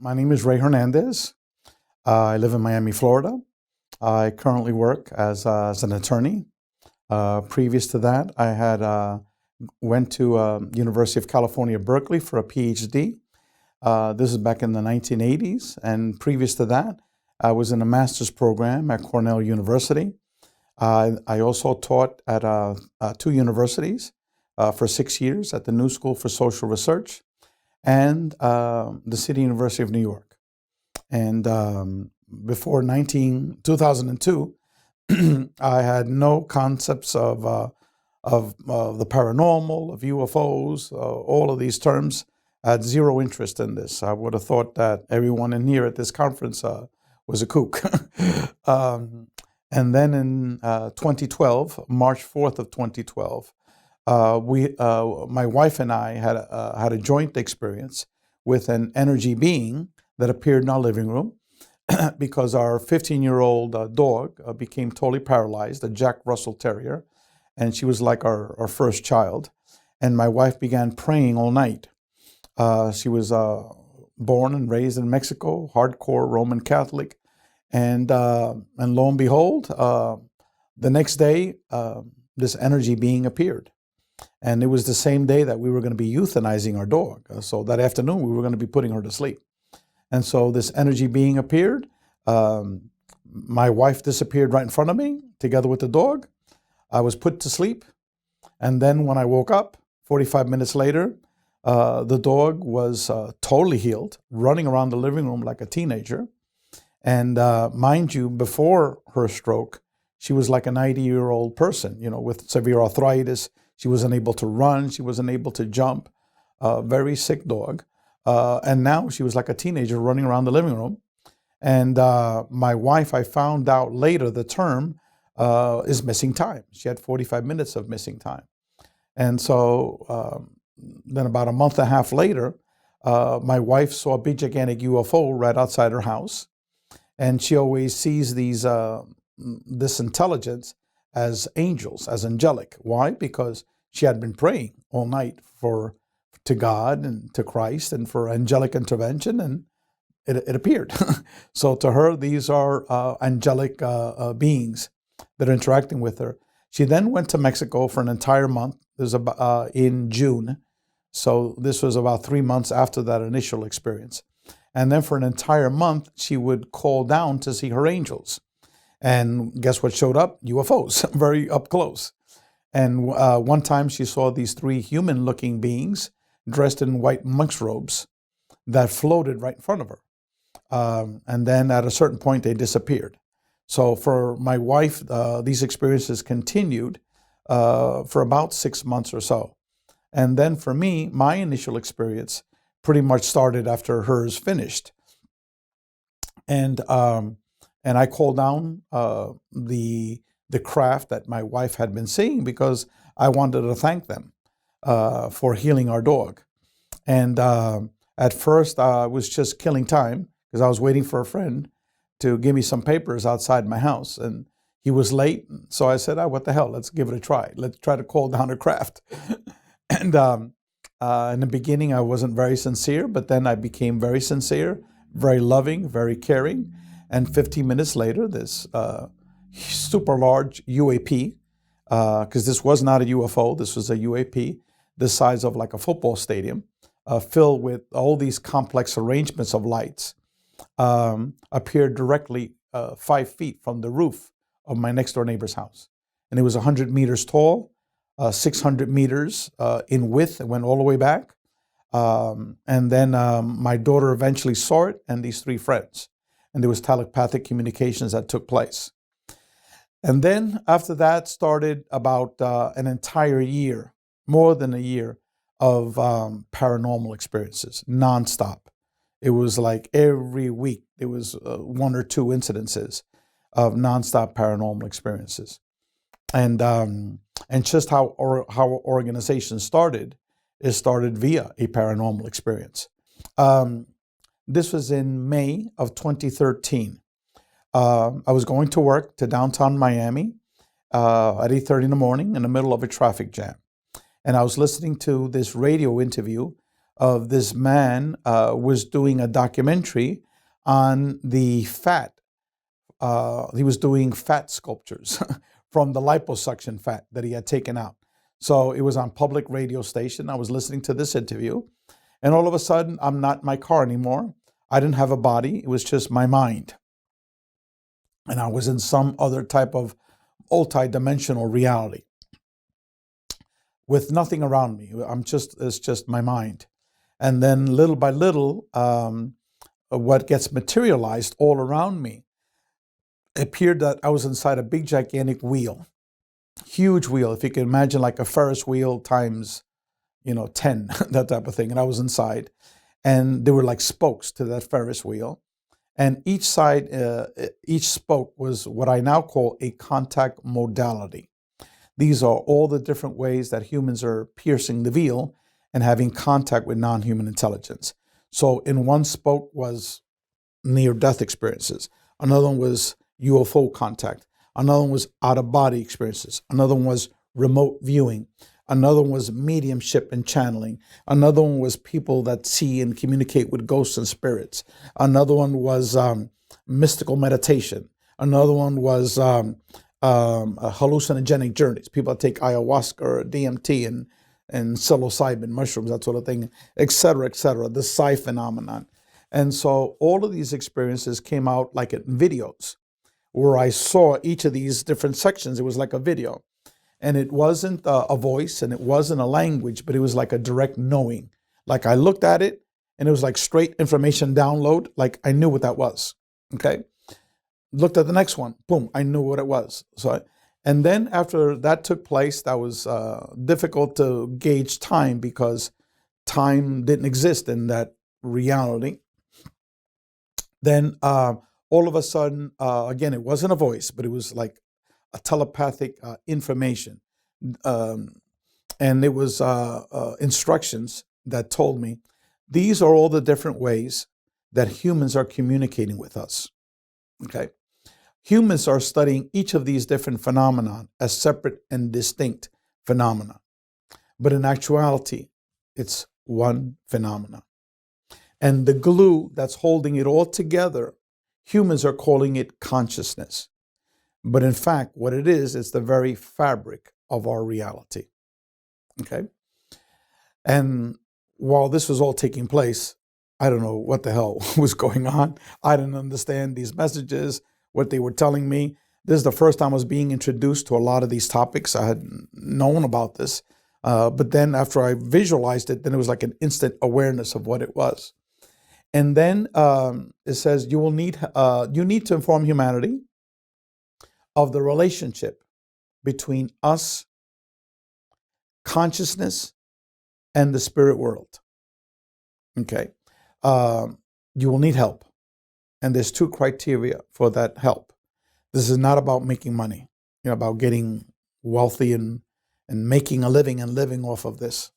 My name is Rey Hernandez. I live in Miami, Florida. I currently work as an attorney. Previous to that, I had went to University of California, Berkeley for a PhD. This is back in the 1980s. And previous to that, I was in a master's program at Cornell University. I also taught at two universities for 6 years at the New School for Social Research and the City University of New York. And before 2002, I had no concepts of the paranormal, of UFOs, all of these terms. I had zero interest in this. I would have thought that everyone in here at this conference was a kook. And then in 2012, March 4th of 2012, my wife and I had a joint experience with an energy being that appeared in our living room because our 15-year-old dog became totally paralyzed, a Jack Russell Terrier, and she was like our first child. And my wife began praying all night. She was born and raised in Mexico, hardcore Roman Catholic, and lo and behold, the next day, this energy being appeared. And it was the same day that we were going to be euthanizing our dog. So that afternoon, we were going to be putting her to sleep. And so this energy being appeared. My wife disappeared right in front of me, together with the dog. I was put to sleep. And then when I woke up, 45 minutes later, the dog was totally healed, running around the living room like a teenager. And mind you, before her stroke, she was like a 90-year-old person, with severe arthritis. She wasn't able to run. She wasn't able to jump. Very sick dog. And now she was like a teenager running around the living room. And my wife, I found out later, the term is missing time. She had 45 minutes of missing time. And so then about a month and a half later, my wife saw a big gigantic UFO right outside her house. And she always sees this intelligence as angels, as angelic. Why? Because she had been praying all night to God and to Christ and for angelic intervention, and it appeared. So to her, these are angelic beings that are interacting with her. She then went to Mexico for an entire month. This was in June. So this was about 3 months after that initial experience. And then for an entire month, she would call down to see her angels. And guess what showed up? UFOs, very up close. And one time she saw these three human-looking beings dressed in white monk's robes that floated right in front of her. And then at a certain point, they disappeared. So for my wife, these experiences continued for about 6 months or so. And then for me, my initial experience pretty much started after hers finished. And I called down the craft that my wife had been seeing because I wanted to thank them for healing our dog. And at first, I was just killing time because I was waiting for a friend to give me some papers outside my house. And he was late. So I said, what the hell? Let's give it a try. Let's try to call down a craft. And in the beginning, I wasn't very sincere, but then I became very sincere, very loving, very caring. And 15 minutes later, this super large UAP, because this was not a UFO, this was a UAP, the size of like a football stadium, filled with all these complex arrangements of lights, appeared directly 5 feet from the roof of my next door neighbor's house. And it was 100 meters tall, 600 meters in width. It went all the way back. And then my daughter eventually saw it, and these three friends. And there was telepathic communications that took place. And then after that started about an entire year, more than a year, of paranormal experiences, nonstop. It was like every week there was 1 or 2 incidences of nonstop paranormal experiences. And just how our organization started, it started via a paranormal experience. This was in May of 2013. I was going to work to downtown Miami at 8:30 in the morning in the middle of a traffic jam. And I was listening to this radio interview of this man was doing a documentary on the fat. He was doing fat sculptures from the liposuction fat that he had taken out. So it was on public radio station. I was listening to this interview, and all of a sudden, I'm not in my car anymore. I didn't have a body. It was just my mind. And I was in some other type of multi-dimensional reality with nothing around me. It's just my mind. And then little by little, what gets materialized all around me, it appeared that I was inside a big, gigantic wheel, huge wheel. If you can imagine like a Ferris wheel times, 10, that type of thing. And I was inside, and there were like spokes to that Ferris wheel. And each side, each spoke was what I now call a contact modality. These are all the different ways that humans are piercing the veil and having contact with non-human intelligence. So in one spoke was near-death experiences. Another one was UFO contact. Another one was out-of-body experiences. Another one was remote viewing. Another one was mediumship and channeling. Another one was people that see and communicate with ghosts and spirits. Another one was mystical meditation. Another one was hallucinogenic journeys. People that take ayahuasca or DMT and psilocybin mushrooms, that sort of thing, et cetera, the psi phenomenon. And so all of these experiences came out like in videos, where I saw each of these different sections. It was like a video. And it wasn't a voice and it wasn't a language, but it was like a direct knowing. Like I looked at it and it was like straight information download. Like I knew what that was. Okay. Looked at the next one. Boom. I knew what it was. And then after that took place, that was difficult to gauge time because time didn't exist in that reality. Then all of a sudden, again, it wasn't a voice, but it was like a telepathic information. And it was instructions that told me, these are all the different ways that humans are communicating with us. Okay. Humans are studying each of these different phenomena as separate and distinct phenomena. But in actuality, it's one phenomena. And the glue that's holding it all together, humans are calling it consciousness. But in fact, what it is, it's the very fabric of our reality. Okay? And while this was all taking place, I don't know what the hell was going on. I didn't understand these messages, what they were telling me. This is the first time I was being introduced to a lot of these topics. I had known about this. But then after I visualized it, then it was like an instant awareness of what it was. And then it says, you need to inform humanity of the relationship between us, consciousness, and the spirit world. Okay. You will need help. And there's two criteria for that help. This is not about making money, about getting wealthy and making a living and living off of this.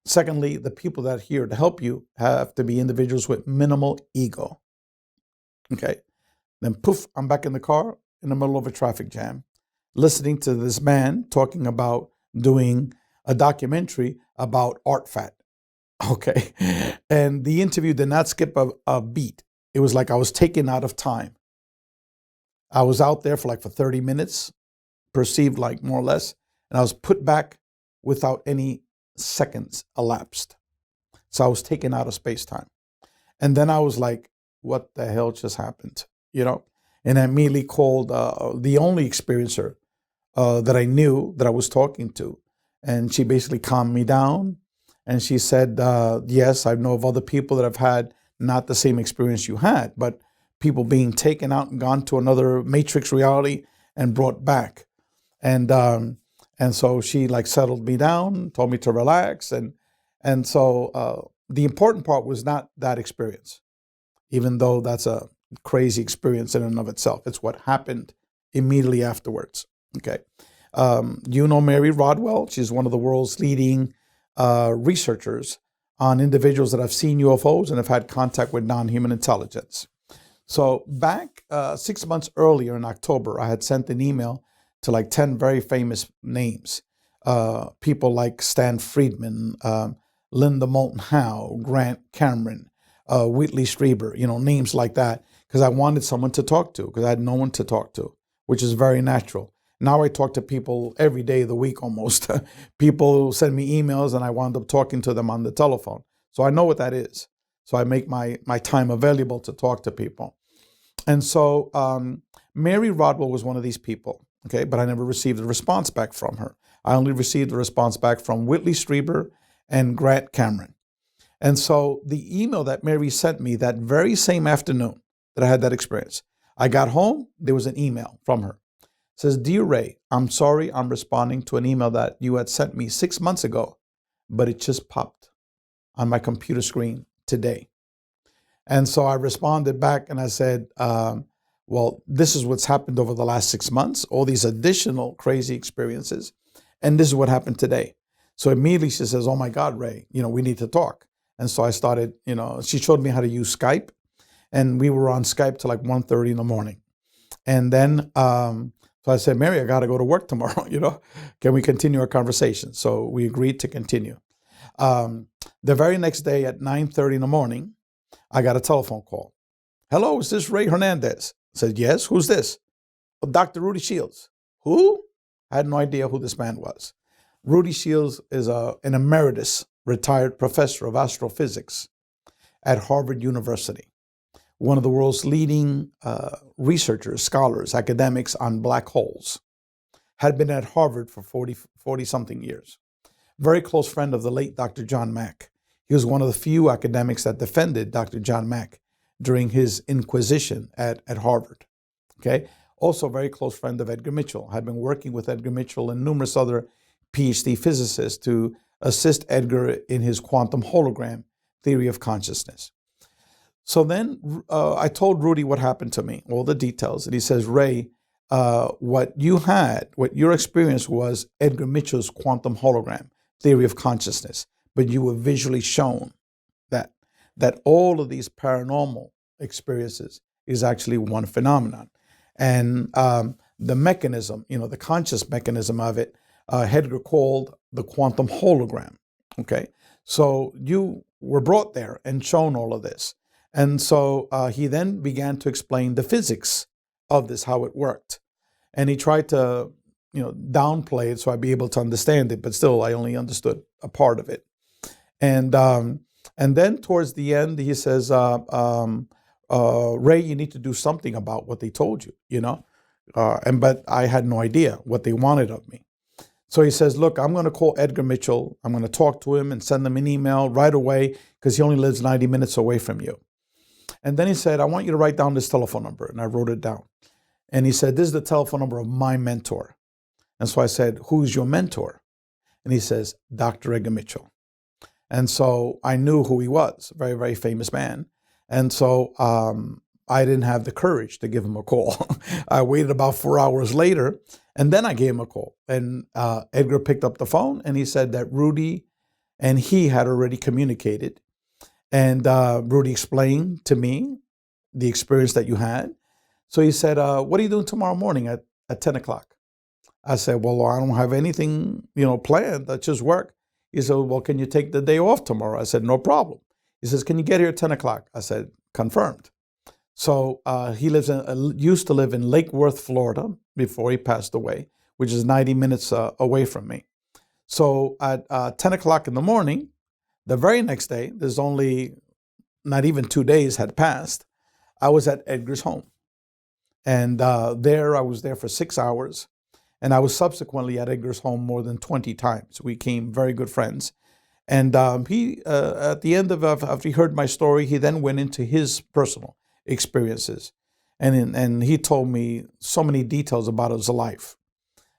Secondly, the people that are here to help you have to be individuals with minimal ego. Okay. Then poof, I'm back in the car in the middle of a traffic jam, listening to this man talking about doing a documentary about art fat. Okay. And the interview did not skip a beat. It was like I was taken out of time. I was out there for 30 minutes, perceived like more or less, and I was put back without any seconds elapsed. So I was taken out of space-time. And then I was like, what the hell just happened? And I immediately called the only experiencer that I knew that I was talking to. And she basically calmed me down. And she said, yes, I know of other people that have had not the same experience you had, but people being taken out and gone to another matrix reality and brought back. And so she settled me down, told me to relax. And so the important part was not that experience, even though that's a crazy experience in and of itself. It's what happened immediately afterwards. Okay. Mary Rodwell. She's one of the world's leading researchers on individuals that have seen UFOs and have had contact with non-human intelligence. So back 6 months earlier in October, I had sent an email to 10 very famous names. People like Stan Friedman, Linda Moulton Howe, Grant Cameron, Whitley Strieber, names like that, because I wanted someone to talk to, because I had no one to talk to, which is very natural. Now I talk to people every day of the week almost. People send me emails and I wound up talking to them on the telephone. So I know what that is. So I make my time available to talk to people. And so Mary Rodwell was one of these people, okay, but I never received a response back from her. I only received a response back from Whitley Strieber and Grant Cameron. And so the email that Mary sent me that very same afternoon that I had that experience, I got home, there was an email from her. It says, "Dear Ray, I'm sorry I'm responding to an email that you had sent me 6 months ago, but it just popped on my computer screen today." And so I responded back and I said, well, this is what's happened over the last 6 months, all these additional crazy experiences. And this is what happened today. So immediately she says, "Oh my God, Ray, we need to talk." And so I started, she showed me how to use Skype, and we were on Skype till like 1:30 in the morning. And then, so I said, "Mary, I got to go to work tomorrow, can we continue our conversation?" So we agreed to continue. The very next day at 9:30 in the morning, I got a telephone call. "Hello, is this Rey Hernandez?" I said, "Yes, who's this?" "Oh, Dr. Rudy Shields." "Who?" I had no idea who this man was. Rudy Shields is an emeritus retired professor of astrophysics at Harvard University, one of the world's leading researchers, scholars, academics on black holes. Had been at Harvard for 40 something years. Very close friend of the late Dr. John Mack. He was one of the few academics that defended Dr. John Mack during his inquisition at Harvard. Okay. Also a very close friend of Edgar Mitchell. Had been working with Edgar Mitchell and numerous other PhD physicists to assist Edgar in his quantum hologram theory of consciousness. So then I told Rudy what happened to me, all the details. And he says, "Ray, what your experience was Edgar Mitchell's quantum hologram theory of consciousness, but you were visually shown that all of these paranormal experiences is actually one phenomenon." And the mechanism, the conscious mechanism of it, Edgar called the quantum hologram. Okay. So you were brought there and shown all of this. And so he then began to explain the physics of this, how it worked. And he tried to, downplay it so I'd be able to understand it, but still I only understood a part of it. And then towards the end, he says, "Ray, you need to do something about what they told you, but I had no idea what they wanted of me. So he says, "Look, I'm going to call Edgar Mitchell. I'm going to talk to him and send him an email right away because he only lives 90 minutes away from you." And then he said, "I want you to write down this telephone number." And I wrote it down. And he said, "This is the telephone number of my mentor." And so I said, "Who's your mentor?" And he says, "Dr. Edgar Mitchell." And so I knew who he was, a very, very famous man. And so I didn't have the courage to give him a call. I waited about 4 hours later, and then I gave him a call. And Edgar picked up the phone, and he said that Rudy and he had already communicated. And Rudy explained to me the experience that you had. So he said, "What are you doing tomorrow morning at 10 o'clock? I said, "Well, I don't have anything, planned. That's just work." He said, "Well, can you take the day off tomorrow?" I said, "No problem." He says, "Can you get here at 10 o'clock? I said, "Confirmed." So he used to live in Lake Worth, Florida, before he passed away, which is 90 minutes away from me. So at 10 o'clock in the morning, the very next day, there's only not even 2 days had passed, I was at Edgar's home. And I was there for 6 hours. And I was subsequently at Edgar's home more than 20 times. We became very good friends. And he, at the end of, after he heard my story, he then went into his personal experiences. And he told me so many details about his life,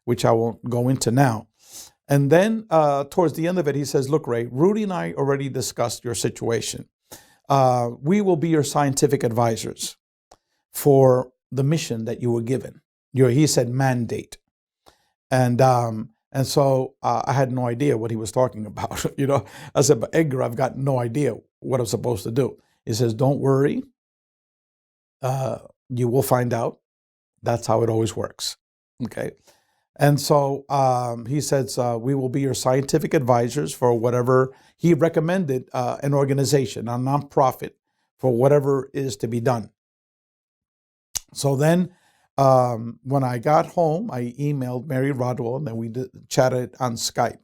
which I won't go into now. And then towards the end of it, he says, "Look, Ray, Rudy and I already discussed your situation. We will be your scientific advisors for the mission that you were given." He said mandate. And so I had no idea what he was talking about. I said, "But Edgar, I've got no idea what I'm supposed to do." He says, "Don't worry. You will find out. That's how it always works." Okay. And so he says, we will be your scientific advisors for whatever he recommended, an organization, a nonprofit, for whatever is to be done. So then when I got home, I emailed Mary Rodwell, and then we chatted on Skype.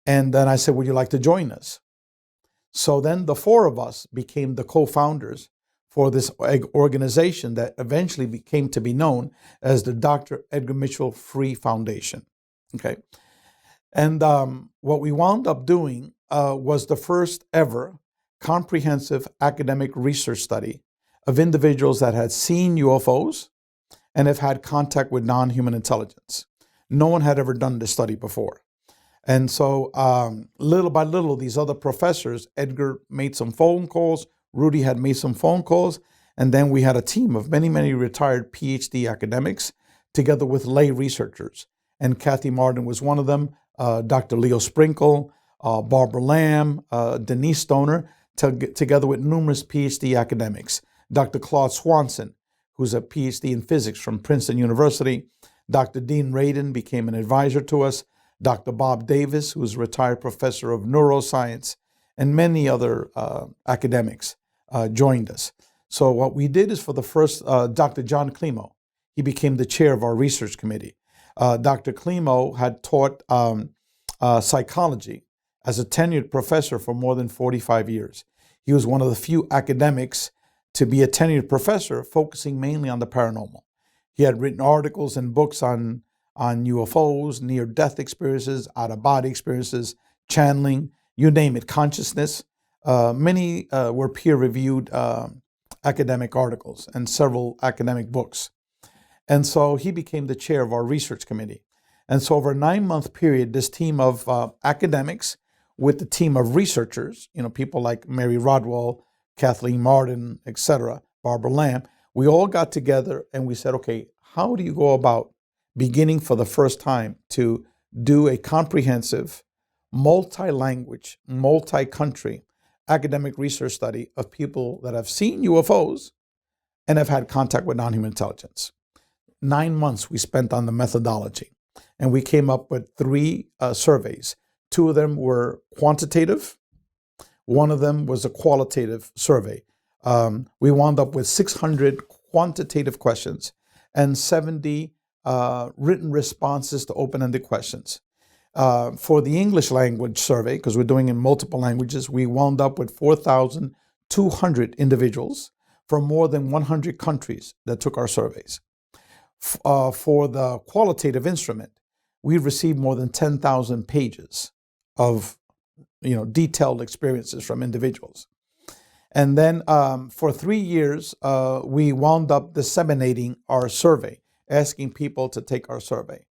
And then I said, would you like to join us? So then the four of us became the co-founders for this organization that eventually became to be known as the Dr. Edgar Mitchell Free Foundation. Okay. And what we wound up doing was the first ever comprehensive academic research study of individuals that had seen UFOs and have had contact with non-human intelligence. No one had ever done this study before. And so little by little, these other professors, Edgar made some phone calls, Rudy had made some phone calls, and then we had a team of many, many retired PhD academics together with lay researchers. And Kathy Martin was one of them, Dr. Leo Sprinkle, Barbara Lamb, Denise Stoner, together with numerous PhD academics. Dr. Claude Swanson, who's a PhD in physics from Princeton University. Dr. Dean Radin became an advisor to us. Dr. Bob Davis, who's a retired professor of neuroscience, and many other academics joined us. So what we did is for the first, Dr. John Climo, he became the chair of our research committee. Dr. Climo had taught psychology as a tenured professor for more than 45 years. He was one of the few academics to be a tenured professor focusing mainly on the paranormal. He had written articles and books on UFOs, near-death experiences, out-of-body experiences, channeling, you name it, consciousness. Many were peer-reviewed academic articles and several academic books. And so he became the chair of our research committee. And so over a 9-month period, this team of academics with the team of researchers, people like Mary Rodwell, Kathleen Martin, etc., Barbara Lamb, we all got together and we said, okay, how do you go about beginning for the first time to do a comprehensive, multi-language, multi-country academic research study of people that have seen UFOs and have had contact with non-human intelligence? 9 months we spent on the methodology, and we came up with 3 surveys. 2 of them were quantitative. One of them was a qualitative survey. We wound up with 600 quantitative questions and 70 written responses to open-ended questions. For the English language survey, because we're doing it in multiple languages, we wound up with 4,200 individuals from more than 100 countries that took our surveys. For the qualitative instrument, we received more than 10,000 pages of detailed experiences from individuals. And then for 3 years, we wound up disseminating our survey, asking people to take our survey.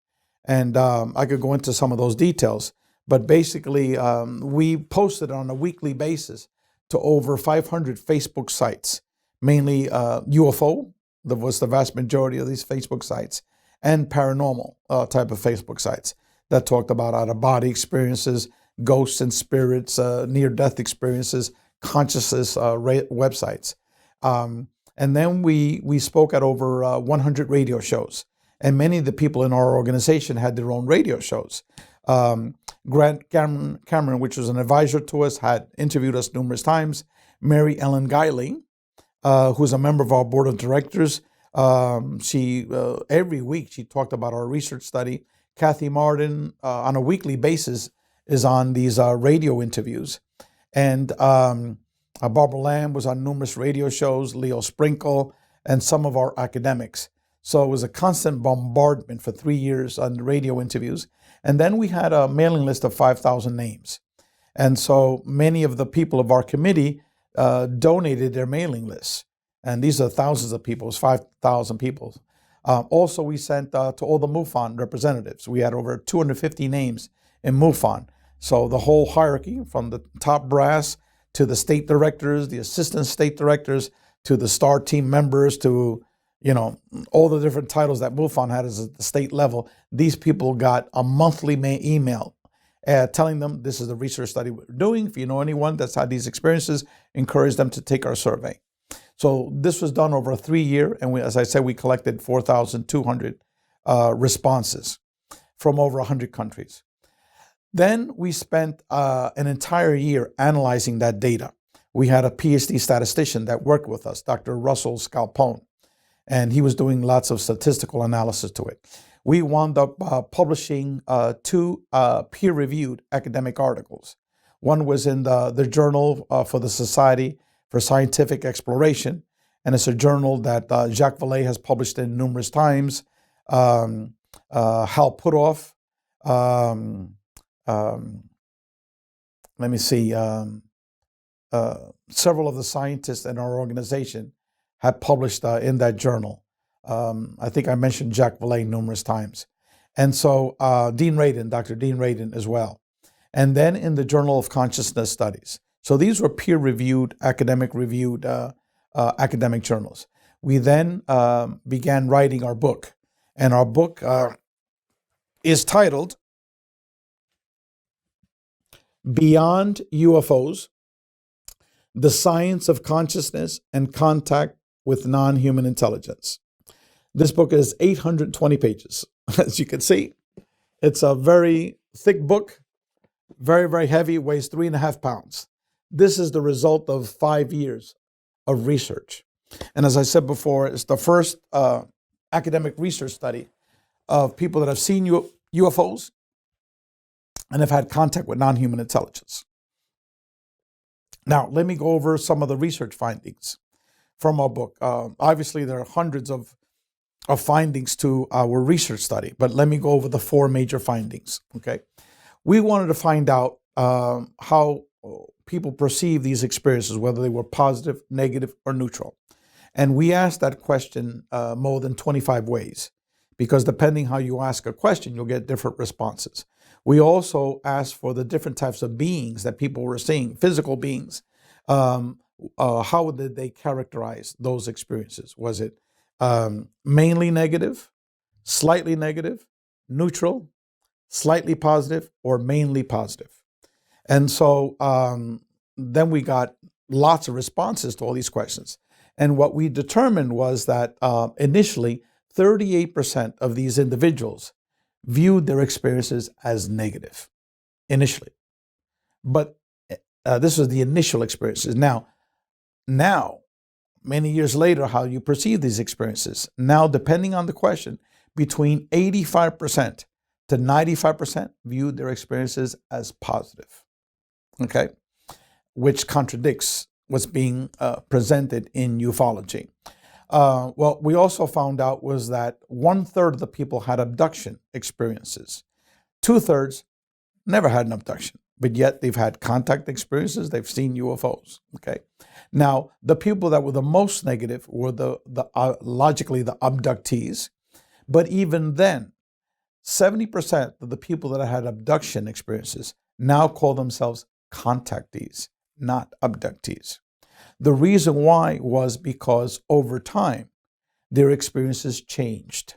And I could go into some of those details, but basically we posted on a weekly basis to over 500 Facebook sites, mainly UFO, that was the vast majority of these Facebook sites, and paranormal type of Facebook sites that talked about out-of-body experiences, ghosts and spirits, near-death experiences, consciousness websites. And then we spoke at over 100 radio shows. And many of the people in our organization had their own radio shows. Grant Cameron, which was an advisor to us, had interviewed us numerous times. Mary Ellen Guiley, who's a member of our board of directors, she every week she talked about our research study. Kathy Martin, on a weekly basis, is on these radio interviews. And Barbara Lamb was on numerous radio shows, Leo Sprinkle, and some of our academics. So it was a constant bombardment for 3 years on the radio interviews. And then we had a mailing list of 5,000 names. And so many of the people of our committee donated their mailing lists. And these are thousands of people, it was 5,000 people. Also, we sent to all the MUFON representatives. We had over 250 names in MUFON. So the whole hierarchy, from the top brass to the state directors, the assistant state directors, to the STAR team members, to all the different titles that MUFON had at the state level, these people got a monthly email telling them this is the research study we're doing. If you know anyone that's had these experiences, encourage them to take our survey. So this was done over a 3 year, and as I said, we collected 4,200 responses. from over 100 countries. Then we spent an entire year analyzing that data. We had a PhD statistician that worked with us, Dr. Russell Scalpone, and he was doing lots of statistical analysis to it. We wound up publishing two peer-reviewed academic articles. One was in the Journal for the Society for Scientific Exploration, and it's a journal that Jacques Vallée has published in numerous times. Hal Puthoff, let me see, several of the scientists in our organization have published in that journal. I think I mentioned Jacques Vallée numerous times. And so Dean Radin, Dr. Dean Radin as well. And then in the Journal of Consciousness Studies. So these were peer-reviewed, academic-reviewed academic journals. We then began writing our book. And our book is titled Beyond UFOs, The Science of Consciousness and Contact with Non-Human Intelligence. This book is 820 pages. As you can see, it's a very thick book, very, very heavy, weighs 3.5 pounds. This is the result of 5 years of research. And as I said before, it's the first academic research study of people that have seen UFOs and have had contact with non-human intelligence. Now, let me go over some of the research findings from our book. Obviously, there are hundreds of findings to our research study, but let me go over the 4 major findings, okay? We wanted to find out how people perceive these experiences, whether they were positive, negative, or neutral. And we asked that question more than 25 ways, because depending how you ask a question, you'll get different responses. We also asked for the different types of beings that people were seeing, physical beings. How did they characterize those experiences? Was it mainly negative, slightly negative, neutral, slightly positive, or mainly positive? And so then we got lots of responses to all these questions. And what we determined was that initially, 38% of these individuals viewed their experiences as negative initially. But this was the initial experiences. Now, many years later, how you perceive these experiences. Now, depending on the question, between 85% to 95% viewed their experiences as positive, okay? Which contradicts what's being presented in ufology. What we also found out was that 1/3 of the people had abduction experiences. 2/3 never had an abduction, but yet they've had contact experiences, they've seen UFOs, okay? Now, the people that were the most negative were logically the abductees, but even then, 70% of the people that had abduction experiences now call themselves contactees, not abductees. The reason why was because over time, their experiences changed.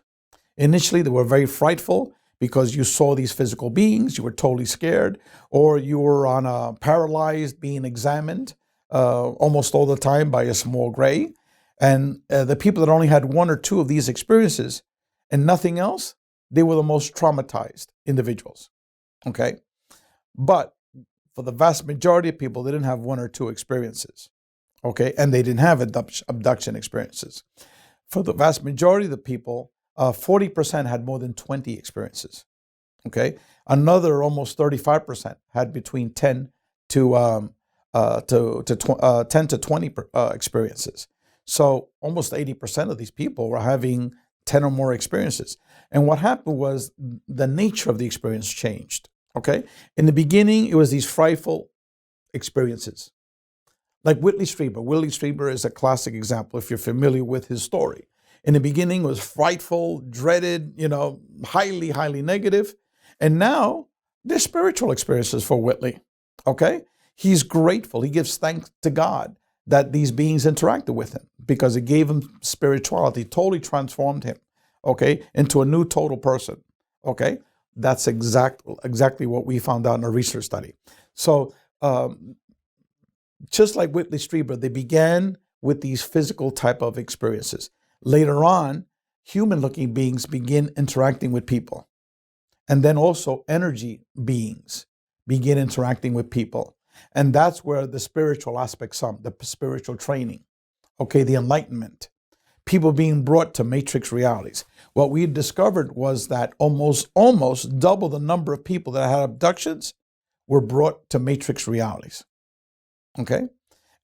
Initially, they were very frightful because you saw these physical beings, you were totally scared, or you were on a paralyzed, being examined almost all the time by a small gray. And the people that only had 1 or 2 of these experiences and nothing else, they were the most traumatized individuals, okay? But for the vast majority of people, they didn't have 1 or 2 experiences, okay? And they didn't have abduction experiences. For the vast majority of the people, 40% had more than 20 experiences, okay? Another almost 35% had between 10 to 20 experiences. So almost 80% of these people were having 10 or more experiences. And what happened was the nature of the experience changed, okay? In the beginning, it was these frightful experiences. Like Whitley Strieber. Whitley Strieber is a classic example if you're familiar with his story. In the beginning, it was frightful, dreaded, highly, highly negative. And now, they're spiritual experiences for Whitley, okay? He's grateful. He gives thanks to God that these beings interacted with him because it gave him spirituality, totally transformed him, okay, into a new total person, okay? That's exactly what we found out in a research study. So just like Whitley Strieber, they began with these physical type of experiences. Later on, human-looking beings begin interacting with people. And then also energy beings begin interacting with people. And that's where the spiritual aspects come, the spiritual training, okay, the enlightenment, people being brought to matrix realities. What we discovered was that almost double the number of people that had abductions were brought to matrix realities. Okay?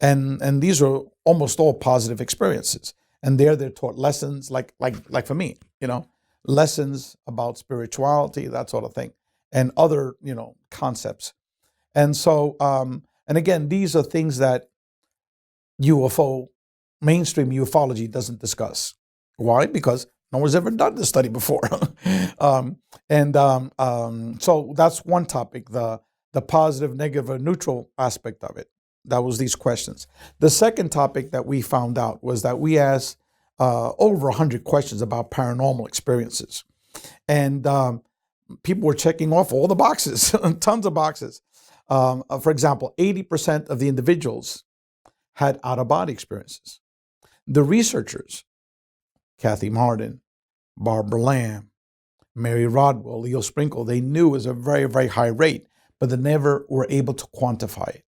And these are almost all positive experiences. And they're taught lessons like for me, lessons about spirituality, that sort of thing, and other, concepts. And so, and again, these are things that mainstream ufology doesn't discuss. Why? Because no one's ever done this study before. So that's one topic, the positive, negative, or neutral aspect of it. That was these questions. The second topic that we found out was that we asked over 100 questions about paranormal experiences. And people were checking off all the boxes, tons of boxes. For example, 80% of the individuals had out-of-body experiences. The researchers, Kathy Martin, Barbara Lamb, Mary Rodwell, Leo Sprinkle, they knew it was a very, very high rate, but they never were able to quantify it,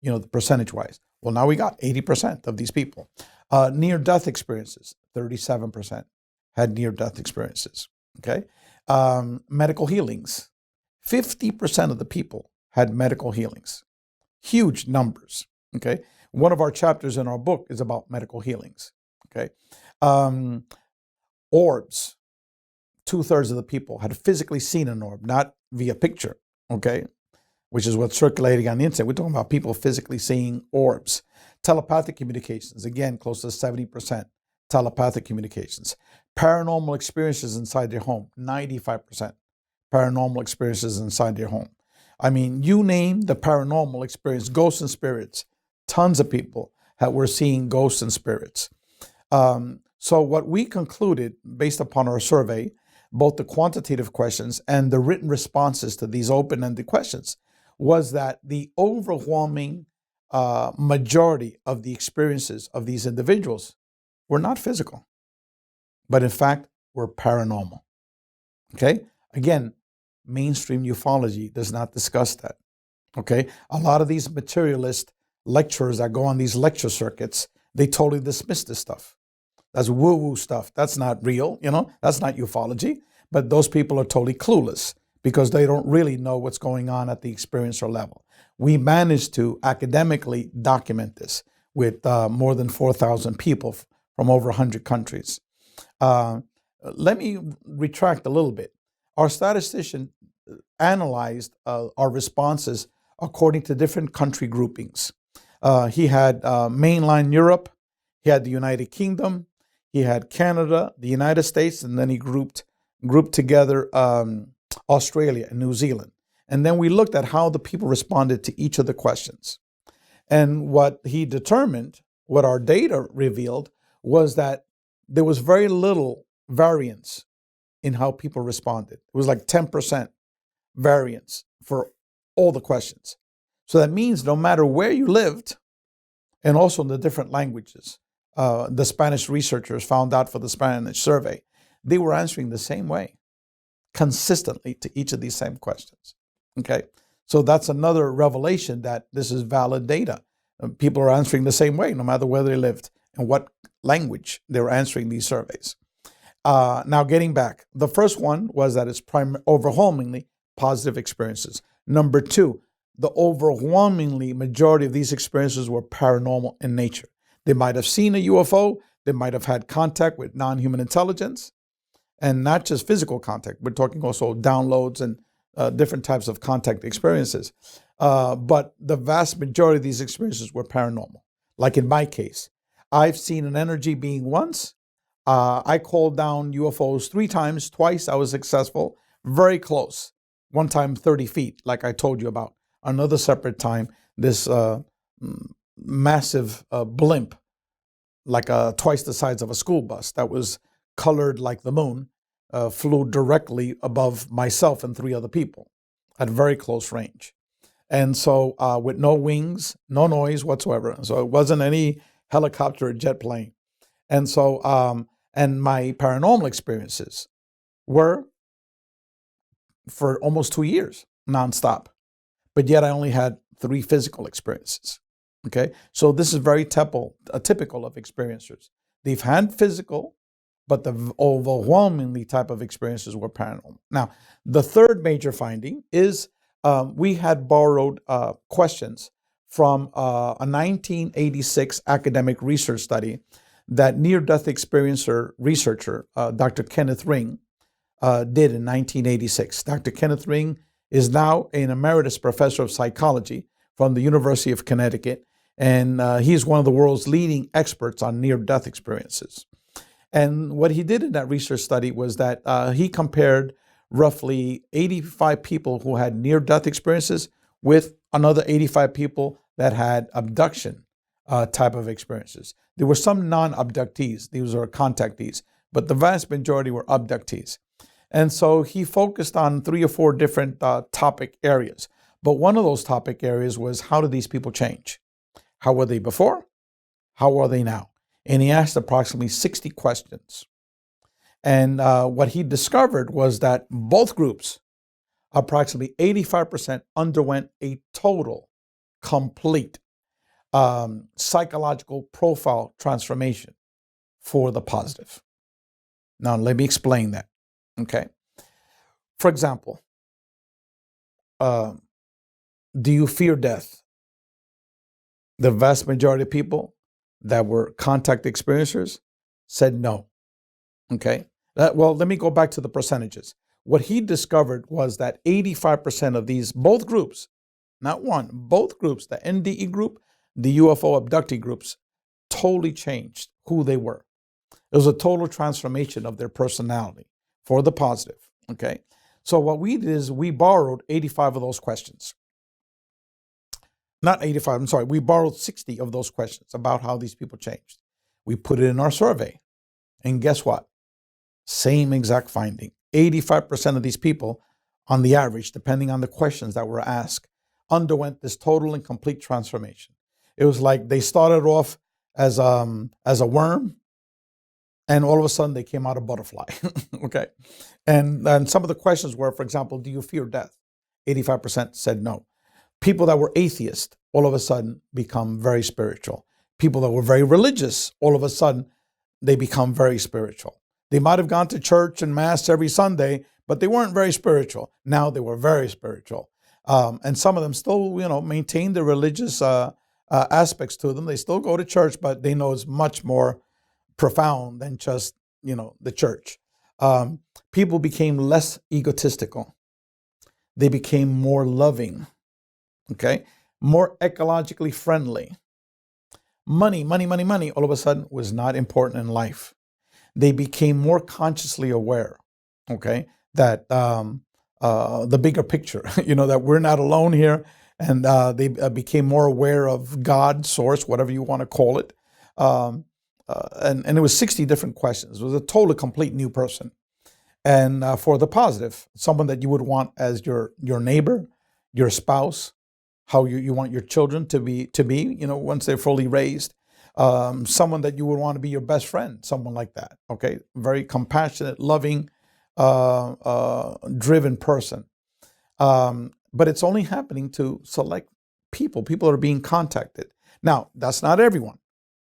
the percentage-wise. Well, now we got 80% of these people. Near-death experiences, 37% had near-death experiences, okay? Medical healings, 50% of the people had medical healings. Huge numbers, okay? One of our chapters in our book is about medical healings, okay? Orbs, 2/3 of the people had physically seen an orb, not via picture, okay? Which is what's circulating on the internet. We're talking about people physically seeing orbs. Telepathic communications, again, close to 70% telepathic communications. Paranormal experiences inside their home, 95% paranormal experiences inside their home. I mean, you name the paranormal experience, ghosts and spirits, tons of people were seeing ghosts and spirits. So what we concluded based upon our survey, both the quantitative questions and the written responses to these open-ended questions, was that the overwhelming majority of the experiences of these individuals were not physical, but in fact were paranormal. Okay? Again, mainstream ufology does not discuss that. Okay? A lot of these materialist lecturers that go on these lecture circuits, they totally dismiss this stuff. That's woo-woo stuff. That's not real, that's not ufology. But those people are totally clueless because they don't really know what's going on at the experiencer level. We managed to academically document this with more than 4,000 people from over 100 countries. Let me retract a little bit. Our statistician analyzed our responses according to different country groupings. He had mainline Europe, he had the United Kingdom, he had Canada, the United States, and then he grouped together Australia and New Zealand. And then we looked at how the people responded to each of the questions. And what he determined, what our data revealed, was that there was very little variance in how people responded. It was like 10% variance for all the questions. So that means no matter where you lived, and also in the different languages, the Spanish researchers found out for the Spanish survey, they were answering the same way, consistently to each of these same questions. Okay, so that's another revelation that this is valid data. People are answering the same way, no matter where they lived and what language they were answering these surveys. Now, getting back, the first one was that it's overwhelmingly positive experiences. Number two, the overwhelmingly majority of these experiences were paranormal in nature. They might have seen a UFO, they might have had contact with non-human intelligence, and not just physical contact. We're talking also downloads and different types of contact experiences. But the vast majority of these experiences were paranormal. Like in my case, I've seen an energy being once. I called down UFOs 3 times. Twice I was successful, very close. One time 30 feet, like I told you about. Another separate time, this massive blimp, like twice the size of a school bus that was colored like the moon, flew directly above myself and 3 other people at very close range. And so with no wings, no noise whatsoever. So it wasn't any helicopter or jet plane. And so, and my paranormal experiences were for almost 2 years, nonstop. But yet I only had 3 physical experiences. Okay, so this is very typical of experiencers. They've had physical, but the overwhelmingly type of experiences were paranormal. Now, the third major finding is we had borrowed questions from a 1986 academic research study that near-death experiencer researcher, Dr. Kenneth Ring, did in 1986. Dr. Kenneth Ring is now an emeritus professor of psychology from the University of Connecticut, and he's one of the world's leading experts on near-death experiences. And what he did in that research study was that he compared roughly 85 people who had near-death experiences with another 85 people that had abduction type of experiences. There were some non-abductees, these are contactees, but the vast majority were abductees. And so he focused on 3 or 4 different topic areas. But one of those topic areas was, how did these people change? How were they before? How are they now? And he asked approximately 60 questions. And what he discovered was that both groups, approximately 85%, underwent a total, complete psychological profile transformation for the positive. Now, let me explain that. Okay. For example, do you fear death? The vast majority of people that were contact experiencers said no. Okay. Well, let me go back to the percentages. What he discovered was that 85% of these, both groups, not one, both groups, the NDE group, the UFO abductee groups, totally changed who they were. It was a total transformation of their personality for the positive. Okay. So what we did is we borrowed 85 of those questions. Not 85, I'm sorry. We borrowed 60 of those questions about how these people changed. We put it in our survey. And guess what? Same exact finding. 85% of these people, on the average, depending on the questions that were asked, underwent this total and complete transformation. It was like they started off as a worm, and all of a sudden they came out a butterfly. Okay. And some of the questions were, for example, do you fear death? 85% said no. People that were atheists all of a sudden become very spiritual. People that were very religious, all of a sudden, they become very spiritual. They might have gone to church and mass every Sunday, but they weren't very spiritual. Now they were very spiritual. And some of them still, maintain the religious aspects to them. They still go to church, but they know it's much more profound than just, the church. People became less egotistical. They became more loving. Okay, more ecologically friendly. Money, all of a sudden was not important in life. They became more consciously aware, okay, that the bigger picture, that we're not alone here. And they became more aware of God, source, whatever you want to call it. And it was 60 different questions. It was a totally complete new person. And for the positive, someone that you would want as your neighbor, your spouse, how you want your children to be, once they're fully raised. Someone that you would want to be your best friend, someone like that. Okay, very compassionate, loving, driven person. But it's only happening to select people. People are being contacted. Now, that's not everyone.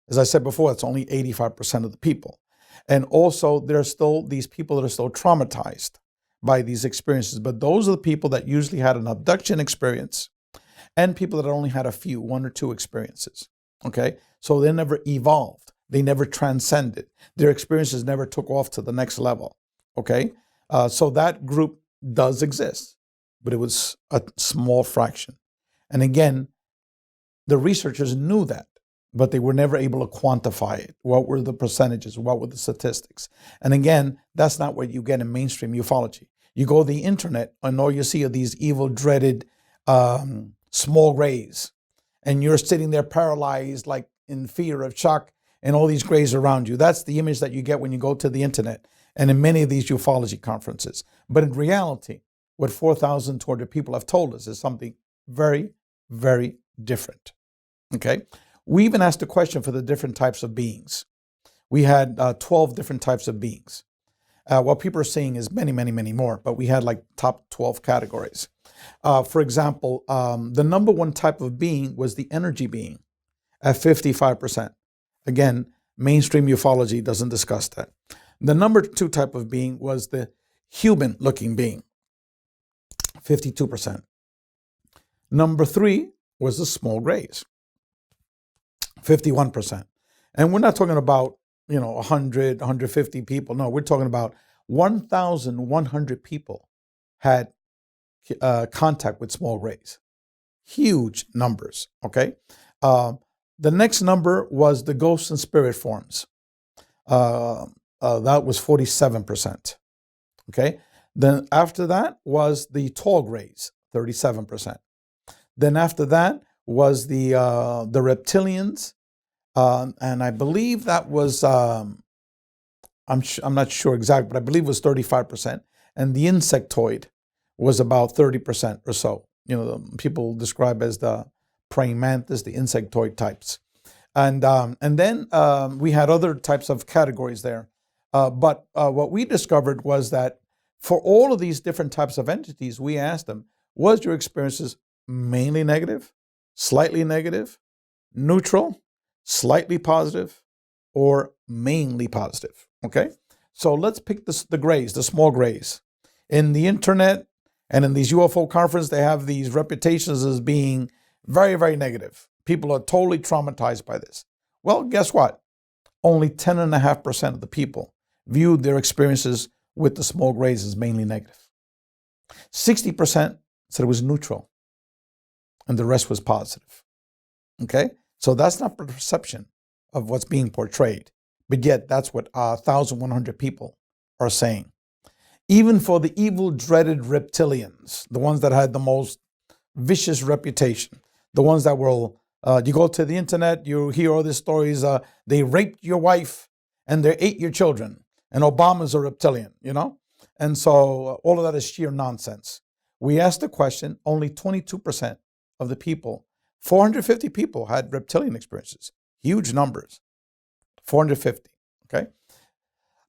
As I said before, it's only 85% of the people. And also, there are still these people that are still traumatized by these experiences. But those are the people that usually had an abduction experience, and people that only had a few, 1 or 2 experiences. Okay, so they never evolved. They never transcended. Their experiences never took off to the next level. Okay, so that group does exist, but it was a small fraction. And again, the researchers knew that, but they were never able to quantify it. What were the percentages? What were the statistics? And again, that's not what you get in mainstream ufology. You go to the internet and all you see are these evil, dreaded, small grays, and you're sitting there paralyzed, like in fear of shock, and all these grays around you. That's the image that you get when you go to the internet and in many of these ufology conferences. But in reality, what 4,200 people have told us is something very, very different. Okay, we even asked a question for the different types of beings. We had 12 different types of beings. What people are seeing is many, many, many more, but we had like top 12 categories. For example, the number one type of being was the energy being at 55%. Again, mainstream ufology doesn't discuss that. The number two type of being was the human looking being, 52%. Number three was the small grays, 51%. And we're not talking about, 100, 150 people. No, we're talking about 1,100 people had contact with small grays. Huge numbers, okay? The next number was the ghosts and spirit forms. That was 47%, okay? Then after that was the tall grays, 37%. Then after that was the reptilians, and I believe that was, I'm not sure exact, but I believe it was 35%. And the insectoid was about 30% or so. People describe as the praying mantis, the insectoid types. And then we had other types of categories there. But what we discovered was that for all of these different types of entities, we asked them, was your experiences mainly negative, slightly negative, neutral, slightly positive, or mainly positive? Okay, so let's pick the grays, the small grays. In the internet and in these UFO conferences, they have these reputations as being very, very negative. People are totally traumatized by this. Well, guess what? Only 10.5% of the people viewed their experiences with the small grays as mainly negative. 60% said it was neutral, and the rest was positive. Okay? So that's not perception of what's being portrayed, but yet that's what 1,100 people are saying. Even for the evil, dreaded reptilians, the ones that had the most vicious reputation, the ones that will, you go to the internet, you hear all these stories, they raped your wife and they ate your children, and Obama's a reptilian, And so all of that is sheer nonsense. We asked the question, only 22% of the people, 450 people had reptilian experiences. Huge numbers, 450, okay?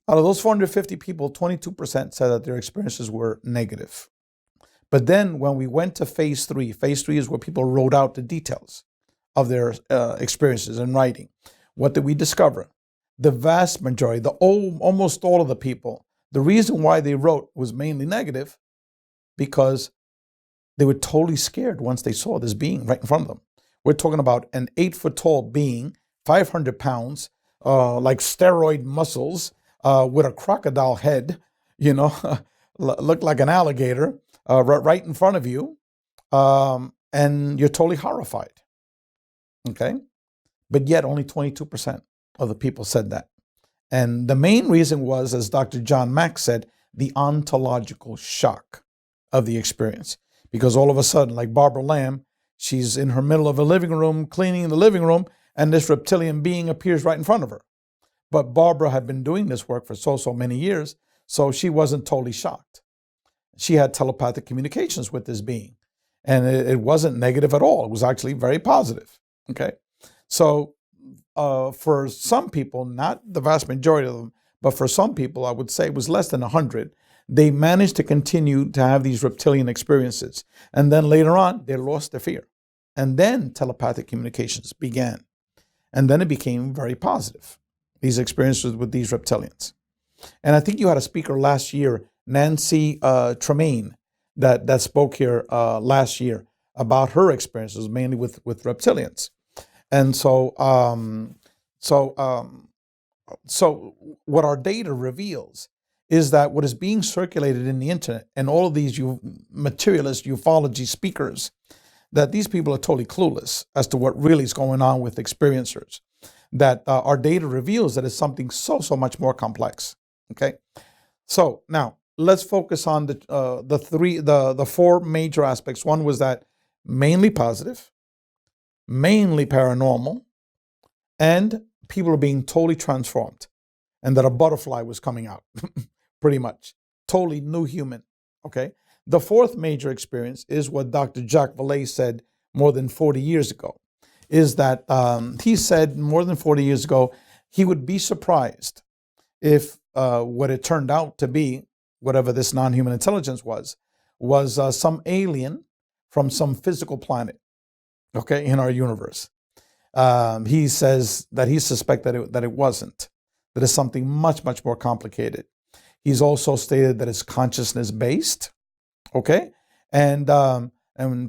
Out of those 450 people, 22% said that their experiences were negative. But then when we went to phase three is where people wrote out the details of their experiences in writing. What did we discover? The vast majority, almost all of the people, the reason why they wrote was mainly negative because they were totally scared once they saw this being right in front of them. We're talking about an 8-foot-tall being, 500 pounds, like steroid muscles, with a crocodile head, looked like an alligator, right in front of you, and you're totally horrified. Okay? But yet only 22% of the people said that. And the main reason was, as Dr. John Mack said, the ontological shock of the experience. Because all of a sudden, like Barbara Lamb, she's in her middle of a living room, cleaning the living room, and this reptilian being appears right in front of her. But Barbara had been doing this work for so many years, so she wasn't totally shocked. She had telepathic communications with this being, and it wasn't negative at all. It was actually very positive. Okay, so for some people, not the vast majority of them, but for some people, I would say it was less than 100, they managed to continue to have these reptilian experiences. And then later on, they lost their fear. And then telepathic communications began. And then it became very positive, these experiences with these reptilians. And I think you had a speaker last year, Nancy Tremaine, that spoke here last year about her experiences, mainly with reptilians. And so what our data reveals is that what is being circulated in the internet and all of these materialist ufology speakers, that these people are totally clueless as to what really is going on with experiencers. That our data reveals that it's something so much more complex. Okay, so now let's focus on the four major aspects. One was that mainly positive, mainly paranormal, and people are being totally transformed, and that a butterfly was coming out, pretty much. Totally new human, okay? The fourth major experience is what Dr. Jacques Vallée said more than 40 years ago, is that he said more than 40 years ago, he would be surprised if what it turned out to be, whatever this non-human intelligence was some alien from some physical planet, okay, in our universe. He says that he suspects that it wasn't, that it's something much, much more complicated. He's also stated that it's consciousness based, okay, and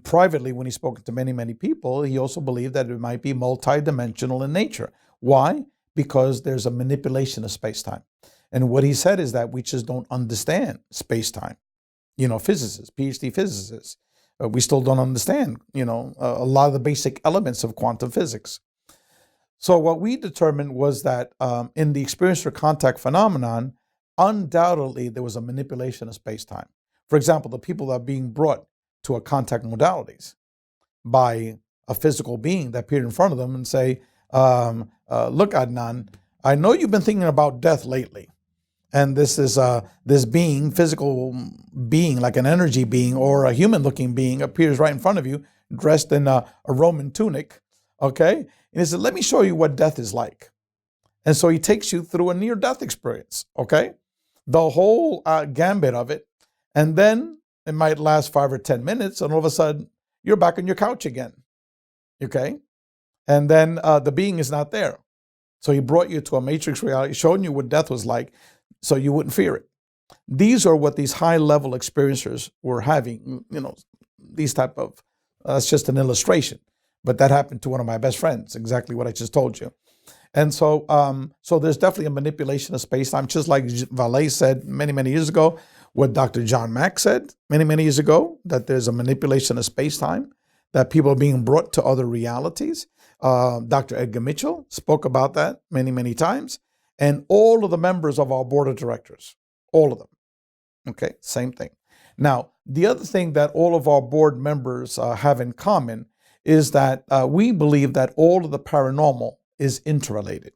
privately, when he's spoken to many, many people, he also believed that it might be multidimensional in nature. Why? Because there's a manipulation of space-time. And what he said is that we just don't understand space-time. Physicists, PhD physicists, we still don't understand, a lot of the basic elements of quantum physics. So what we determined was that in the experiencer contact phenomenon, undoubtedly there was a manipulation of space-time. For example, the people that are being brought to a contact modalities by a physical being that appeared in front of them and say, look, Adnan, I know you've been thinking about death lately. And this is this being, physical being, like an energy being or a human-looking being, appears right in front of you, dressed in a Roman tunic, okay? And he said, let me show you what death is like. And so he takes you through a near-death experience, okay? The whole gambit of it. And then it might last 5 or 10 minutes, and all of a sudden, you're back on your couch again, okay? And then the being is not there. So he brought you to a matrix reality, showing you what death was like, so you wouldn't fear it. These are what these high-level experiencers were having, these type of, that's just an illustration. But that happened to one of my best friends, exactly what I just told you. And so so there's definitely a manipulation of space-time, just like Valet said many, many years ago, what Dr. John Mack said many, many years ago, that there's a manipulation of space-time, that people are being brought to other realities. Dr. Edgar Mitchell spoke about that many, many times. And all of the members of our board of directors, all of them, okay, same thing. Now, the other thing that all of our board members have in common is that we believe that all of the paranormal is interrelated.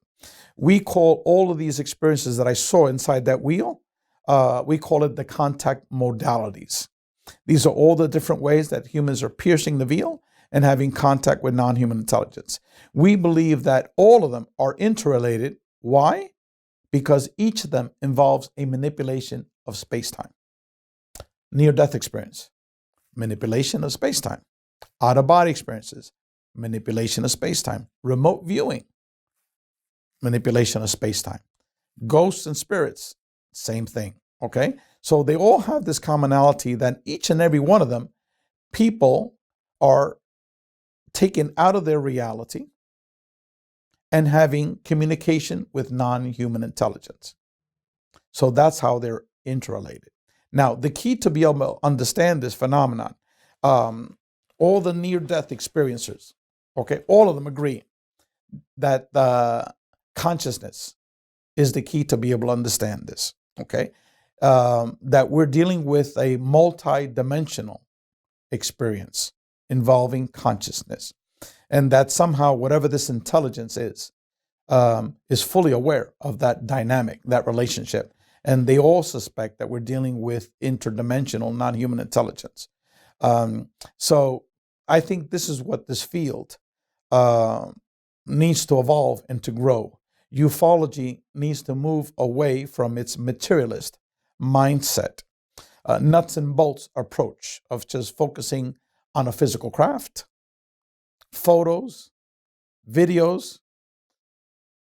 We call all of these experiences that I saw inside that wheel, we call it the contact modalities. These are all the different ways that humans are piercing the veil and having contact with non-human intelligence. We believe that all of them are interrelated. Why? Because each of them involves a manipulation of space-time. Near-death experience, manipulation of space-time. Out-of-body experiences, manipulation of space-time. Remote viewing, manipulation of space-time. Ghosts and spirits, same thing, okay? So they all have this commonality that each and every one of them, people are taken out of their reality and having communication with non-human intelligence. So that's how they're interrelated. Now, the key to be able to understand this phenomenon, all the near-death experiencers, okay, all of them agree that consciousness is the key to be able to understand this, okay? That we're dealing with a multi-dimensional experience involving consciousness. And that somehow whatever this intelligence is fully aware of that dynamic, that relationship. And they all suspect that we're dealing with interdimensional non-human intelligence. So I think this is what this field needs to evolve and to grow. Ufology needs to move away from its materialist mindset, nuts and bolts approach of just focusing on a physical craft, photos, videos.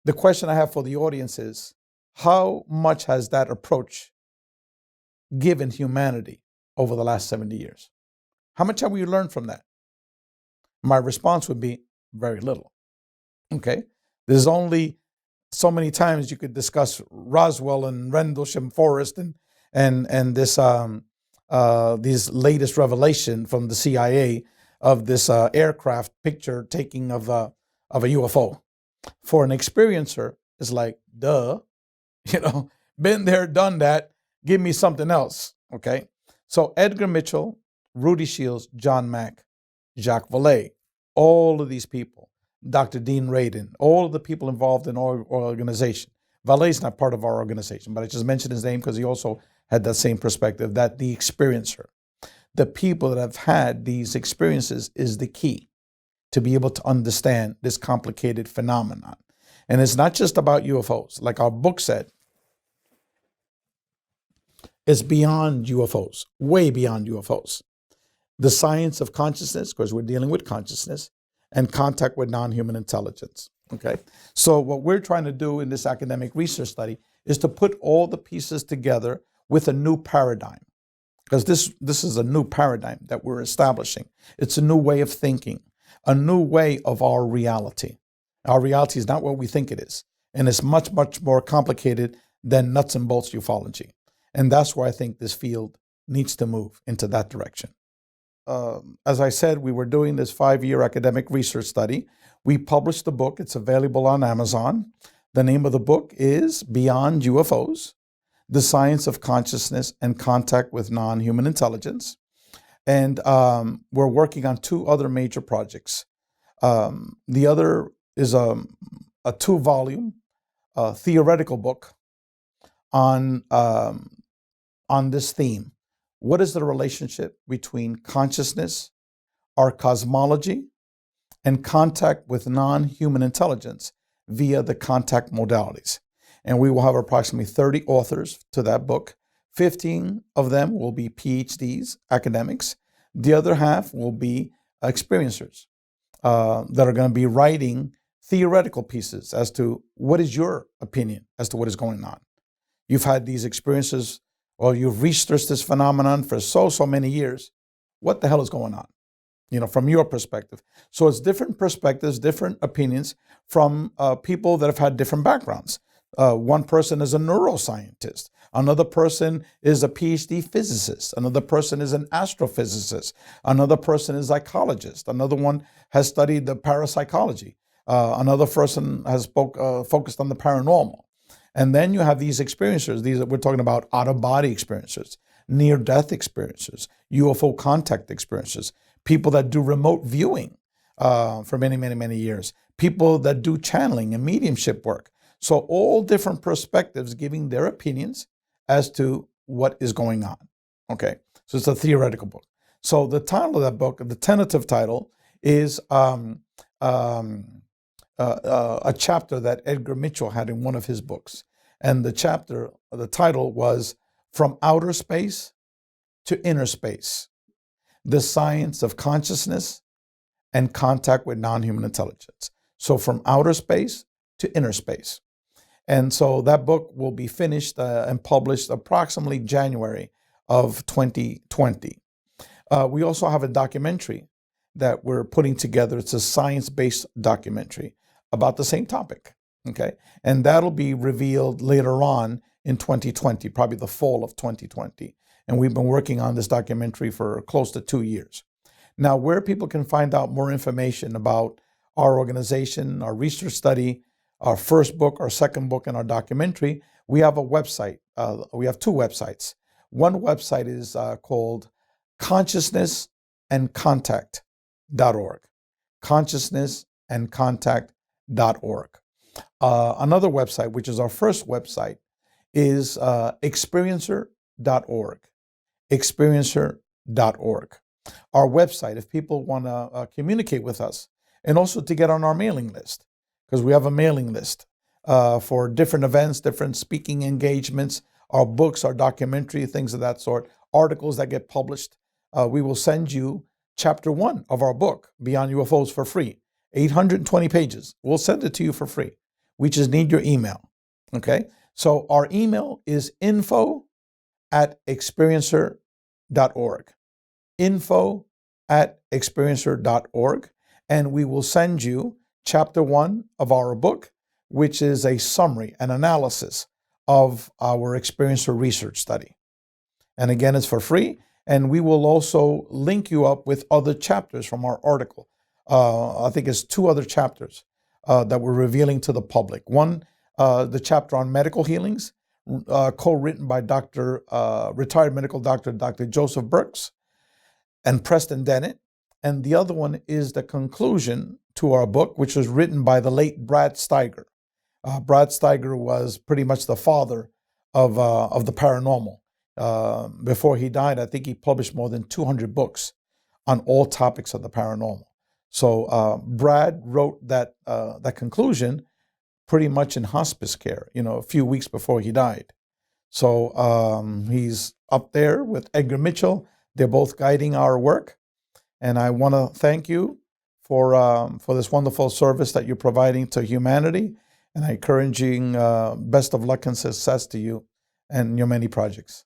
The question I have for the audience is, how much has that approach given humanity over the last 70 years? How much have we learned from that? My response would be very little. Okay? There's only so many times you could discuss Roswell and Rendlesham Forest and this these latest revelation from the CIA of this aircraft picture taking of a UFO. For an experiencer, it's like, duh, been there, done that. Give me something else. Okay. So Edgar Mitchell, Rudy Shields, John Mack, Jacques Vallée, all of these people, Dr. Dean Radin, all of the people involved in our organization. Vallée's not part of our organization, but I just mentioned his name because he also had that same perspective, that the experiencer, the people that have had these experiences is the key to be able to understand this complicated phenomenon. And it's not just about UFOs. Like our book said, is beyond UFOs, way beyond UFOs. The science of consciousness, because we're dealing with consciousness, and contact with non-human intelligence. Okay, so what we're trying to do in this academic research study is to put all the pieces together with a new paradigm, because this is a new paradigm that we're establishing. It's a new way of thinking, a new way of our reality. Our reality is not what we think it is, and it's much, much more complicated than nuts and bolts ufology. And that's where I think this field needs to move into that direction. As I said, we were doing this 5-year academic research study. We published the book. It's available on Amazon. The name of the book is Beyond UFOs, The Science of Consciousness and Contact with Non-Human Intelligence. And we're working on 2 other major projects. The other is a 2-volume theoretical book on this theme. What is the relationship between consciousness, our cosmology, and contact with non-human intelligence via the contact modalities? And we will have approximately 30 authors to that book. 15 of them will be PhDs, academics. The other half will be experiencers that are going to be writing theoretical pieces as to what is your opinion as to what is going on. You've had these experiences, or you've researched this phenomenon for so many years. What the hell is going on? From your perspective. So it's different perspectives, different opinions from people that have had different backgrounds. One person is a neuroscientist. Another person is a PhD physicist. Another person is an astrophysicist. Another person is a psychologist. Another one has studied the parapsychology. Another person has focused on the paranormal. And then you have these experiencers. We're talking about out-of-body experiencers, near-death experiencers, UFO contact experiencers, people that do remote viewing for many years, people that do channeling and mediumship work. So all different perspectives giving their opinions as to what is going on. Okay, so it's a theoretical book. So the title of that book, the tentative title, is a chapter that Edgar Mitchell had in one of his books. And the title was From Outer Space to Inner Space, The Science of Consciousness and Contact with Non-Human Intelligence. So from outer space to inner space. And so that book will be finished and published approximately January of 2020. We also have a documentary that we're putting together. It's a science-based documentary about the same topic, okay? And that'll be revealed later on in 2020, probably the fall of 2020. And we've been working on this documentary for close to 2 years. Now, where people can find out more information about our organization, our research study, our first book, our second book, and our documentary, we have a website. We have 2 websites. One website is called consciousnessandcontact.org. Consciousnessandcontact.org. Another website, which is our first website, is experiencer.org. Experiencer.org. Our website, if people want to communicate with us, and also to get on our mailing list, because we have a mailing list for different events, different speaking engagements, our books, our documentary, things of that sort, articles that get published. We will send you chapter 1 of our book, Beyond UFOs, for free. 820 pages. We'll send it to you for free. We just need your email. Okay? So our email is info@experiencer.org. info@experiencer.org. And we will send you chapter 1 of our book, which is a summary, an analysis of our experiencer research study. And again, it's for free. And we will also link you up with other chapters from our article. I think it's 2 other chapters that we're revealing to the public. One, the chapter on medical healings, co-written by retired medical doctor, Dr. Joseph Burks and Preston Dennett. And the other one is the conclusion to our book, which was written by the late Brad Steiger. Brad Steiger was pretty much the father of the paranormal. Before he died, I think he published more than 200 books on all topics of the paranormal. So Brad wrote that conclusion pretty much in hospice care, a few weeks before he died. So he's up there with Edgar Mitchell. They're both guiding our work. And I want to thank you for this wonderful service that you're providing to humanity. And I encouraging best of luck and success to you and your many projects.